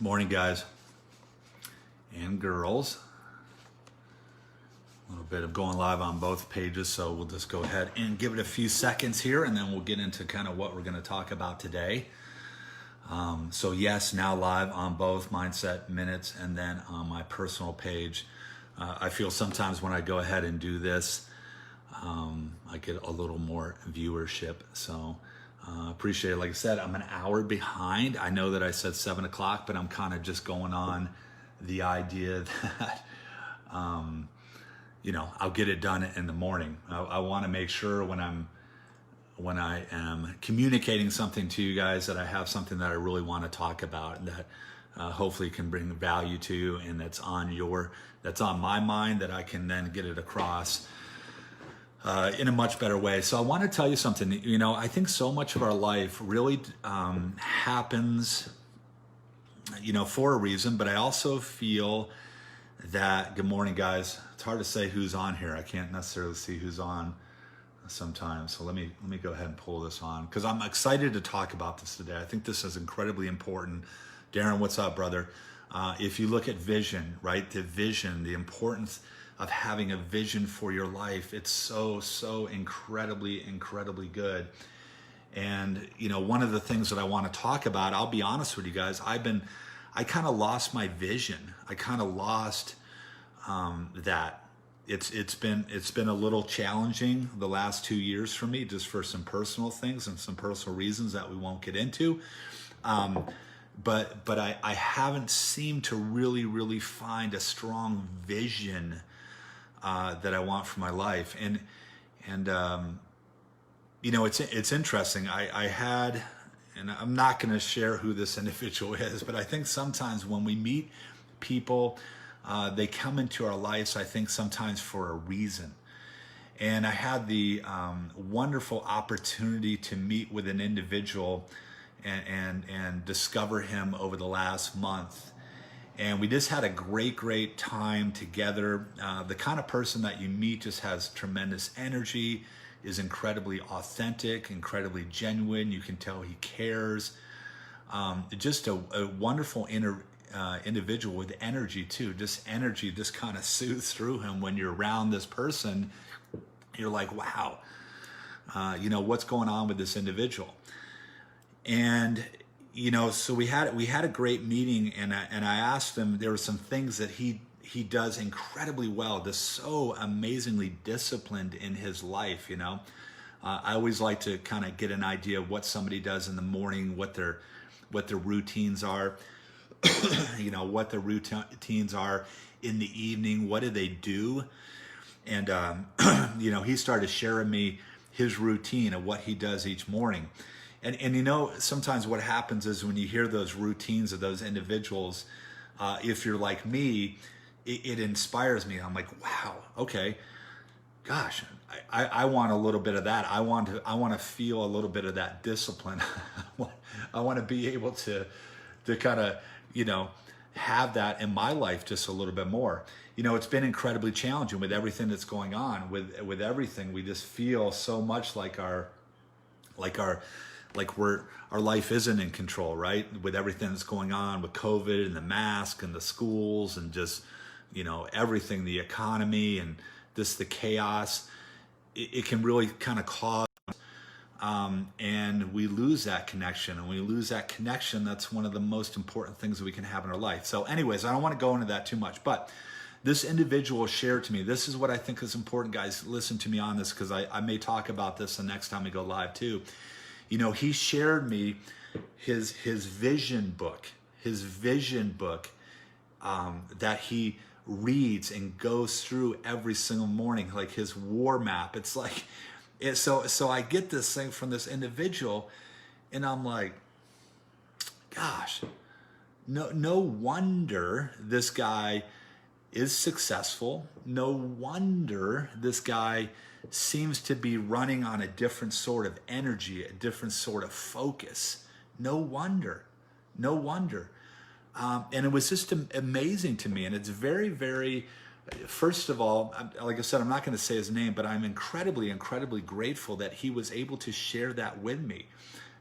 Morning, guys and girls. A little bit of going live on both pages, so we'll just go ahead and give it a few seconds here, and then we'll get into kind of what we're going to talk about today. So yes, now live on both Mindset Minutes and then on my personal page. I feel sometimes when I go ahead and do this, I get a little more viewership. So appreciate it. Like I said, I'm an hour behind. I know that I said 7 o'clock, but I'm kind of just going on the idea that, I'll get it done in the morning. I want to make sure when I am communicating something to you guys that I have something that I really want to talk about and that hopefully can bring value to you, and that's on my mind, that I can then get it across in a much better way. So I want to tell you something. I think so much of our life really happens, for a reason, but I also feel that, good morning, guys. It's hard to say who's on here. I can't necessarily see who's on sometimes. So let me go ahead and pull this on, because I'm excited to talk about this today. I think this is incredibly important. Darren, what's up, brother? If you look at vision, right? The vision, the importance of having a vision for your life, it's so incredibly good. And one of the things that I want to talk about, I'll be honest with you guys, I kind of lost my vision. I kind of lost that. It's been a little challenging the last 2 years for me, just for some personal things and some personal reasons that we won't get into. But I haven't seemed to really find a strong vision that I want for my life. And it's interesting. I had, and I'm not going to share who this individual is, but I think sometimes when we meet people, they come into our lives, I think sometimes for a reason. And I had the wonderful opportunity to meet with an individual and discover him over the last month. And we just had a great time together. The kind of person that you meet just has tremendous energy, is incredibly authentic, incredibly genuine. You can tell he cares. Just a wonderful individual with energy too. Just energy just kind of soothes through him. When you're around this person, you're like, wow, what's going on with this individual? And so we had a great meeting, and I asked him. There were some things that he does incredibly well. Just so amazingly disciplined in his life. I always like to kind of get an idea of what somebody does in the morning, what their routines are, what their routines are in the evening. What do they do? And he started sharing me his routine of what he does each morning. And sometimes what happens is when you hear those routines of those individuals, if you're like me, it inspires me. I'm like, wow, okay, gosh, I want a little bit of that. I want to feel a little bit of that discipline. I want to be able to kind of, have that in my life just a little bit more. It's been incredibly challenging with everything that's going on. With everything, we just feel so much like our life isn't in control, right? With everything that's going on with COVID and the mask and the schools and just, everything, the economy and just the chaos, it can really kind of cause, and we lose that connection. And when we lose that connection, that's one of the most important things that we can have in our life. So anyways, I don't want to go into that too much, but this individual shared to me, this is what I think is important, guys. Listen to me on this, because I may talk about this the next time we go live too. He shared me his vision book, that he reads and goes through every single morning, like his war map. It's like, so I get this thing from this individual, and I'm like, gosh, no wonder this guy is successful. No wonder this guy seems to be running on a different sort of energy, a different sort of focus. No wonder. And it was just amazing to me. And it's very, first of all, like I said, I'm not going to say his name, but I'm incredibly grateful that he was able to share that with me.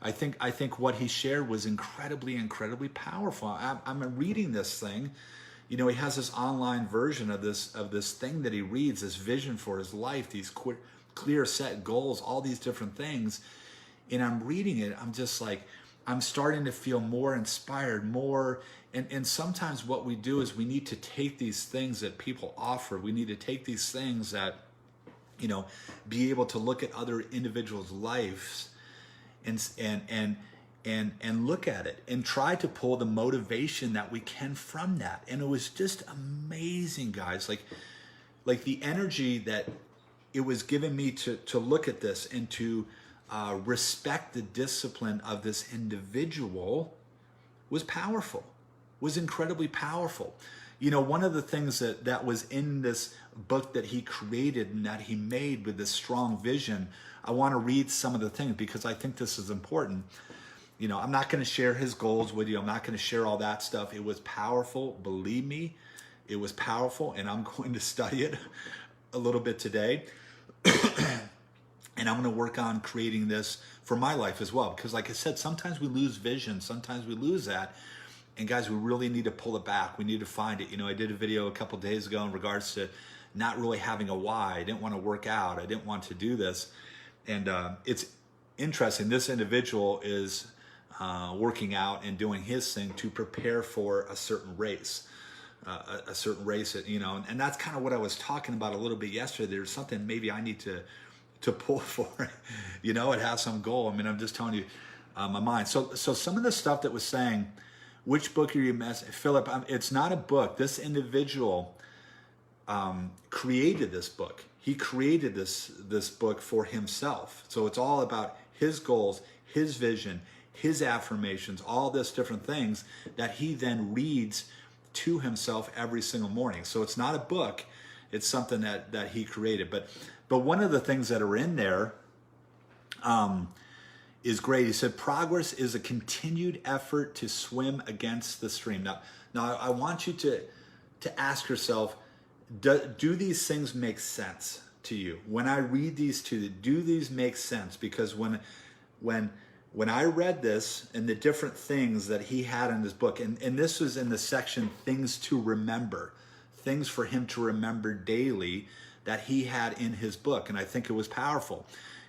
I think what he shared was incredibly powerful. I'm reading this thing. You know, he has this online version of this thing that he reads, this vision for his life, these clear set goals, all these different things. And I'm reading it. I'm just like, I'm starting to feel more inspired, more. And sometimes what we do is we need to take these things that people offer. We need to take these things that, you know, be able to look at other individuals' lives and look at it and try to pull the motivation that we can from that. And it was just amazing, guys. Like the energy that it was giving me to look at this and to respect the discipline of this individual was powerful, was incredibly powerful. You know, one of the things that was in this book that he created and that he made with this strong vision, I want to read some of the things because I think this is important. You know, I'm not going to share his goals with you. I'm not going to share all that stuff. It was powerful. Believe me, it was powerful, and I'm going to study it a little bit today. And I'm going to work on creating this for my life as well. Because like I said, sometimes we lose vision. Sometimes we lose that. And guys, we really need to pull it back. We need to find it. You know, I did a video a couple days ago in regards to not really having a why. I didn't want to work out. I didn't want to do this. And it's interesting. This individual is working out and doing his thing to prepare for a certain race. A certain race, you know, and that's kind of what I was talking about a little bit yesterday. There's something maybe I need to pull for, you know, it has some goal. I mean, I'm just telling you my mind. So some of the stuff that was saying, which book are you Philip, it's not a book. This individual created this book. He created this book for himself. So it's all about his goals, his vision, his affirmations, all this different things that he then reads to himself every single morning. So it's not a book. It's something that he created. But one of the things that are in there is great. He said, progress is a continued effort to swim against the stream. Now I want you to ask yourself, do these things make sense to you? When I read these to you, do these make sense? Because when I read this and the different things that he had in his book, and this was in the section, things to remember, things for him to remember daily that he had in his book. And I think it was powerful.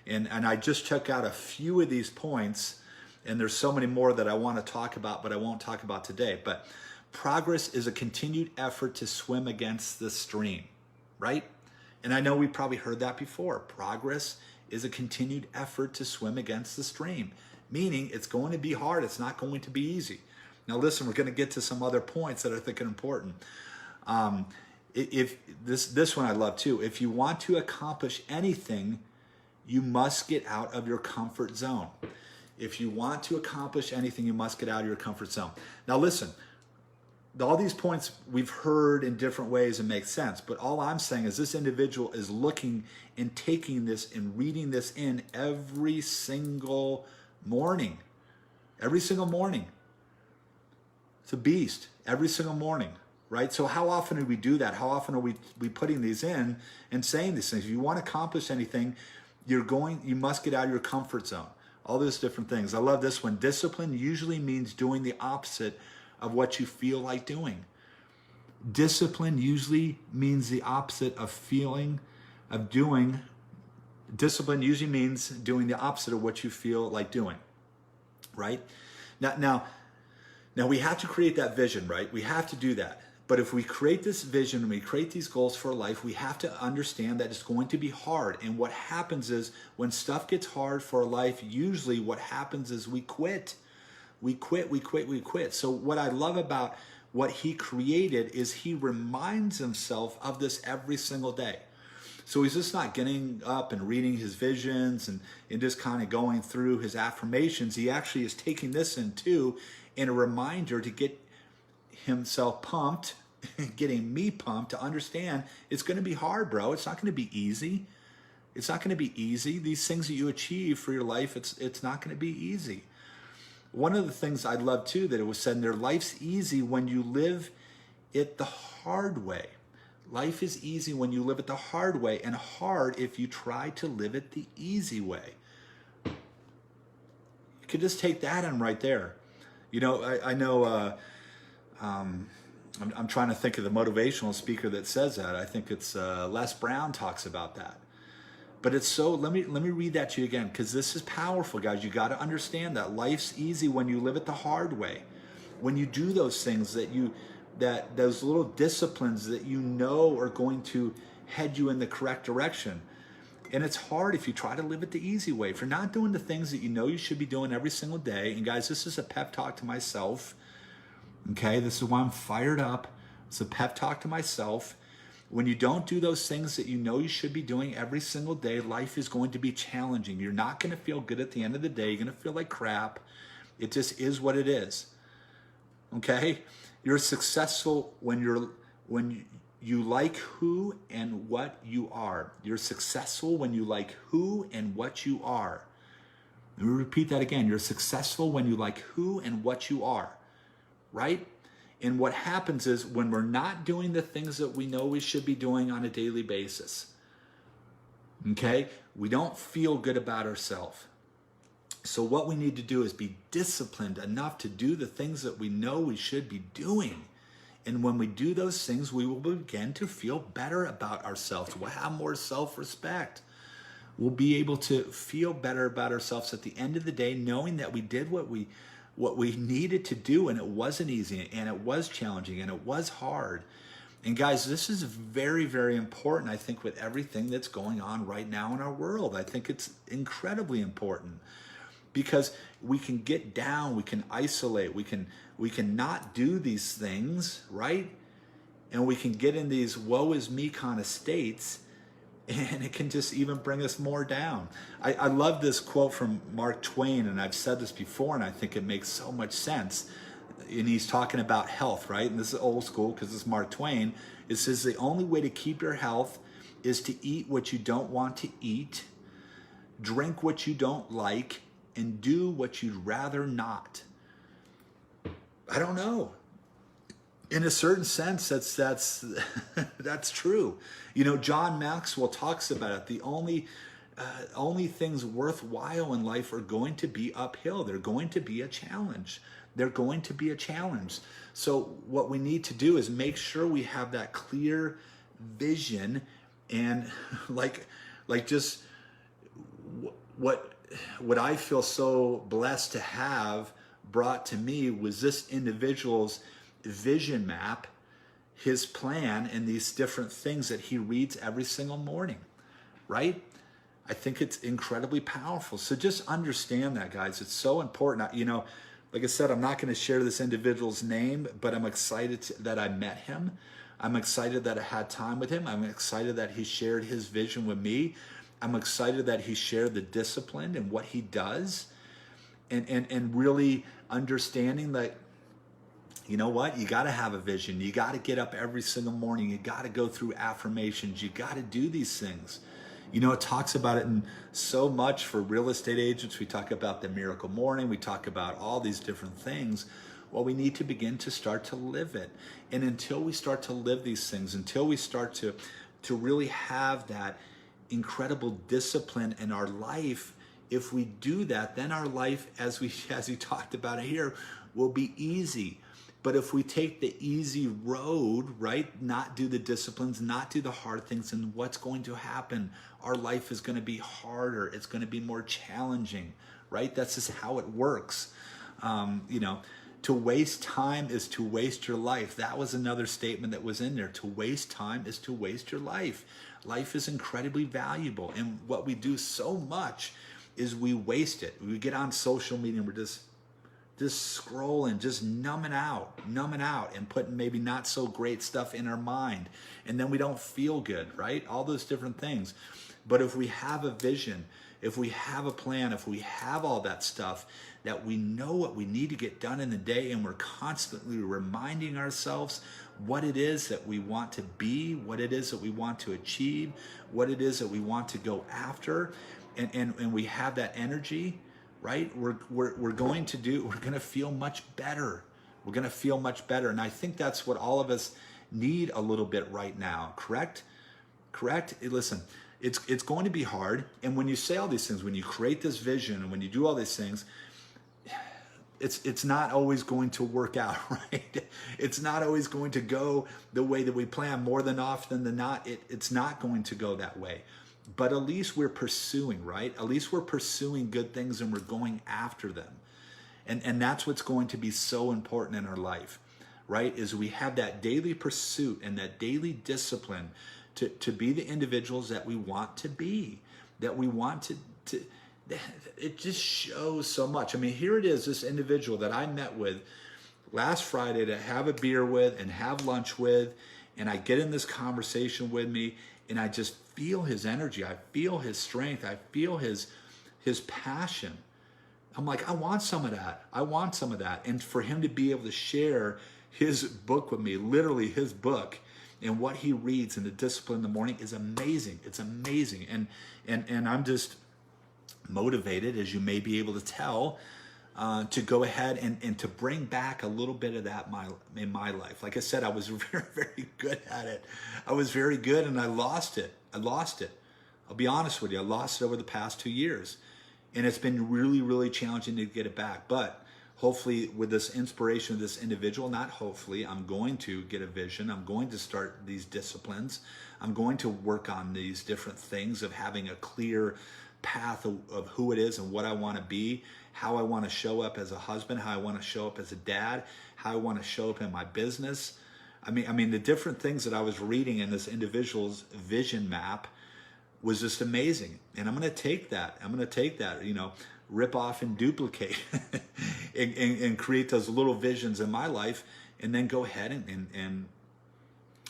And I just took out a few of these points, and there's so many more that I want to talk about, but I won't talk about today. But progress is a continued effort to swim against the stream, right? And I know we probably heard that before. Progress is a continued effort to swim against the stream, meaning it's going to be hard. It's not going to be easy. Now listen, we're going to get to some other points that I think are important. If this one I love too. If you want to accomplish anything, you must get out of your comfort zone. If you want to accomplish anything, you must get out of your comfort zone. Now listen, all these points we've heard in different ways and make sense, but all I'm saying is this individual is looking and taking this and reading this in every single morning. Every single morning. It's a beast. Every single morning. Right? So how often do we do that? How often are we putting these in and saying these things? If you want to accomplish anything, you must get out of your comfort zone. All those different things. I love this one. Discipline usually means doing the opposite of what you feel like doing. Discipline usually means the opposite of doing. Discipline usually means doing the opposite of what you feel like doing. Right? Now we have to create that vision, right? We have to do that. But if we create this vision and we create these goals for life, we have to understand that it's going to be hard. And what happens is when stuff gets hard for our life, usually what happens is we quit. We quit. So what I love about what he created is he reminds himself of this every single day. So he's just not getting up and reading his visions and just kind of going through his affirmations. He actually is taking this in too, in a reminder to get himself pumped, getting me pumped to understand it's going to be hard, bro. It's not going to be easy. It's not going to be easy. These things that you achieve for your life, it's not going to be easy. One of the things I love too, that it was said in there, life's easy when you live it the hard way. Life is easy when you live it the hard way, and hard if you try to live it the easy way. could just take that in right there. You know, I know, I'm trying to think of the motivational speaker that says that. I think it's Les Brown talks about that. But it's so, let me read that to you again, because this is powerful, guys. You got to understand that life's easy when you live it the hard way. When you do those things that those little disciplines that you know are going to head you in the correct direction. And it's hard if you try to live it the easy way. If you're not doing the things that you know you should be doing every single day, and guys, this is a pep talk to myself. Okay, this is why I'm fired up. It's a pep talk to myself. When you don't do those things that you know you should be doing every single day, life is going to be challenging. You're not going to feel good at the end of the day. You're going to feel like crap. It just is what it is. Okay? You're successful when you like who and what you are. You're successful when you like who and what you are. Let me repeat that again. You're successful when you like who and what you are. Right? And what happens is when we're not doing the things that we know we should be doing on a daily basis, okay, we don't feel good about ourselves. So what we need to do is be disciplined enough to do the things that we know we should be doing. And when we do those things, we will begin to feel better about ourselves. We'll have more self-respect. We'll be able to feel better about ourselves at the end of the day, knowing that we did what we needed to do, and it wasn't easy, and it was challenging, and it was hard. And guys, this is very, very important, I think, with everything that's going on right now in our world. I think it's incredibly important because we can get down, we can isolate, we can not do these things, right? And we can get in these woe is me kind of states, and it can just even bring us more down. I love this quote from Mark Twain, and I've said this before, and I think it makes so much sense. And he's talking about health, right? And this is old school because it's Mark Twain. It says the only way to keep your health is to eat what you don't want to eat, drink what you don't like, and do what you'd rather not. I don't know. In a certain sense, that's true. You know, John Maxwell talks about it. The only things worthwhile in life are going to be uphill. They're going to be a challenge. They're going to be a challenge. So what we need to do is make sure we have that clear vision, and like just what I feel so blessed to have brought to me was this individual's vision map, his plan, and these different things that he reads every single morning, right? I think it's incredibly powerful. So just understand that, guys. It's so important. You know, like I said, I'm not going to share this individual's name, but I'm excited that I met him. I'm excited that I had time with him. I'm excited that he shared his vision with me. I'm excited that he shared the discipline and what he does, and really understanding that, you know what? You got to have a vision. You got to get up every single morning. You got to go through affirmations. You got to do these things. You know, it talks about it in so much for real estate agents. We talk about the miracle morning. We talk about all these different things. Well, we need to begin to start to live it. And until we start to live these things, until we start to really have that incredible discipline in our life, if we do that, then our life, as he talked about it here, will be easy. But if we take the easy road, right, not do the disciplines, not do the hard things, then what's going to happen? Our life is going to be harder. It's going to be more challenging, right? That's just how it works. You know, to waste time is to waste your life. That was another statement that was in there. To waste time is to waste your life. Life is incredibly valuable. And what we do so much is we waste it. We get on social media and we're just scrolling, just numbing out and putting maybe not so great stuff in our mind. And then we don't feel good, right? All those different things. But if we have a vision, if we have a plan, if we have all that stuff, that we know what we need to get done in the day, and we're constantly reminding ourselves what it is that we want to be, what it is that we want to achieve, what it is that we want to go after, and we have that energy, right? We're going to feel much better. We're going to feel much better. And I think that's what all of us need a little bit right now. Correct? Listen, it's going to be hard. And when you say all these things, when you create this vision and when you do all these things, it's not always going to work out, right? It's not always going to go the way that we plan. More than often than not, it's not going to go that way. But at least we're pursuing, right? At least we're pursuing good things and we're going after them. And that's what's going to be so important in our life, right? Is we have that daily pursuit and that daily discipline to be the individuals that we want to be, that we want to it just shows so much. I mean, here it is, this individual that I met with last Friday to have a beer with and have lunch with, and I get in this conversation with me, and I just feel his energy. I feel his strength. I feel his passion. I'm like, I want some of that. I want some of that. And for him to be able to share his book with me, literally his book, and what he reads and the discipline in the morning is amazing. It's amazing. And I'm just motivated, as you may be able to tell, to go ahead and to bring back a little bit of that in my life. Like I said, I was very, very good at it. I was very good, and I lost it. I'll be honest with you. I lost it over the past 2 years. And it's been really, really challenging to get it back. But hopefully with this inspiration of this individual, not hopefully, I'm going to get a vision. I'm going to start these disciplines. I'm going to work on these different things of having a clear path of who it is and what I want to be, how I want to show up as a husband, how I want to show up as a dad, how I want to show up in my business. I mean, the different things that I was reading in this individual's vision map was just amazing. And I'm going to take that, rip off and duplicate and create those little visions in my life, and then go ahead and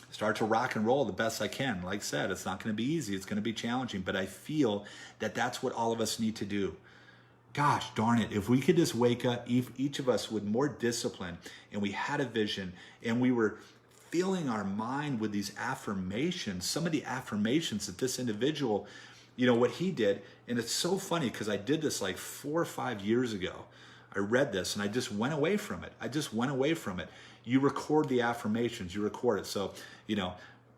start to rock and roll the best I can. Like I said, it's not going to be easy. It's going to be challenging, but I feel that that's what all of us need to do. Gosh darn it, if we could just wake up, each of us with more discipline, and we had a vision, and we were filling our mind with these affirmations, some of the affirmations that this individual, what he did. And it's so funny because I did this like 4 or 5 years ago. I read this and I just went away from it. You record the affirmations, you record it. So,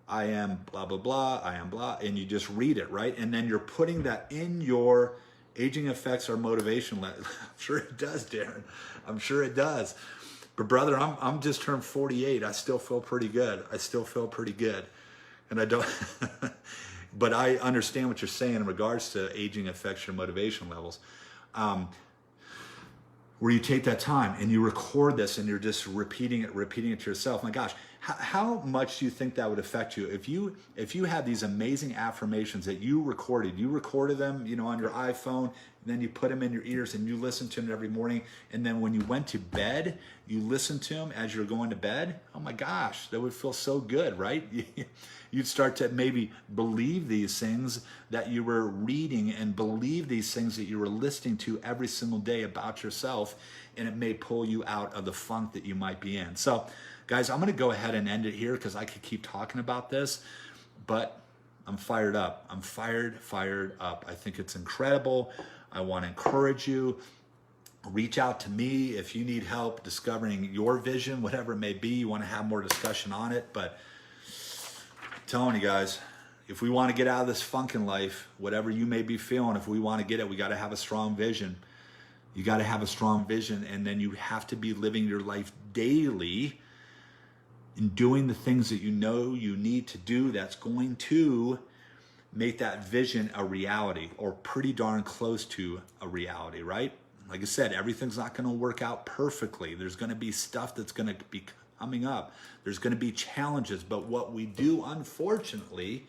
I am blah, blah, blah, I am blah, and you just read it, right? And then you're putting that in your aging affects our motivation. I'm sure it does, Darren. I'm sure it does. But brother, I'm just turned 48. I still feel pretty good. And I don't, but I understand what you're saying in regards to aging affects your motivation levels. Where you take that time and you record this and you're just repeating it to yourself. My gosh, how much do you think that would affect you if you had these amazing affirmations that you recorded them, on your iPhone, and then you put them in your ears and you listen to them every morning, and then when you went to bed, you listened to them as you're going to bed? Oh my gosh, that would feel so good, right? You'd start to maybe believe these things that you were reading and believe these things that you were listening to every single day about yourself, and it may pull you out of the funk that you might be in. So, guys, I'm going to go ahead and end it here because I could keep talking about this, but I'm fired up. I'm fired up. I think it's incredible. I want to encourage you. Reach out to me if you need help discovering your vision, whatever it may be. You want to have more discussion on it, but I'm telling you guys, if we want to get out of this funk in life, whatever you may be feeling, if we want to get it, we got to have a strong vision. You got to have a strong vision, and then you have to be living your life daily and doing the things that you know you need to do that's going to make that vision a reality, or pretty darn close to a reality, right? Like I said, everything's not going to work out perfectly. There's going to be stuff that's going to be coming up. There's going to be challenges, but what we do, unfortunately,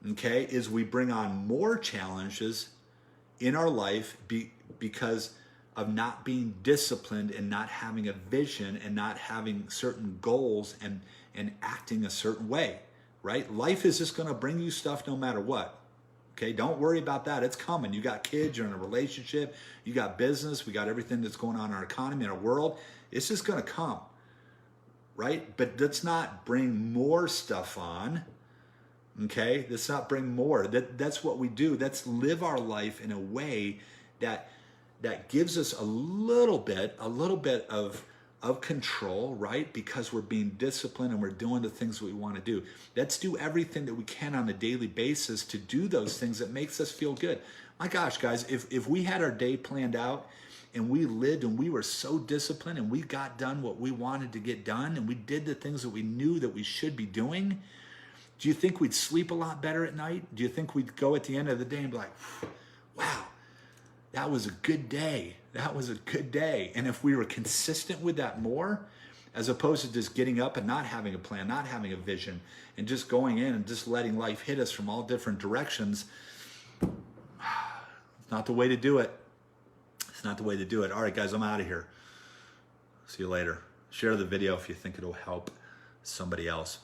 is we bring on more challenges in our life because of not being disciplined and not having a vision and not having certain goals and acting a certain way, right? Life is just going to bring you stuff no matter what. Okay, don't worry about that. It's coming. You got kids, you're in a relationship, you got business, we got everything that's going on in our economy, in our world. It's just going to come, right? But let's not bring more stuff on, okay? Let's not bring more. That's what we do. Let's live our life in a way that gives us a little bit of of control, right? Because we're being disciplined and we're doing the things we want to do. Let's do everything that we can on a daily basis to do those things that makes us feel good. My gosh, guys, if we had our day planned out and we lived and we were so disciplined and we got done what we wanted to get done and we did the things that we knew that we should be doing, do you think we'd sleep a lot better at night? Do you think we'd go at the end of the day and be like, wow, that was a good day. That was a good day. And if we were consistent with that more, as opposed to just getting up and not having a plan, not having a vision, and just going in and just letting life hit us from all different directions, it's not the way to do it. It's not the way to do it. All right, guys, I'm out of here. See you later. Share the video if you think it'll help somebody else.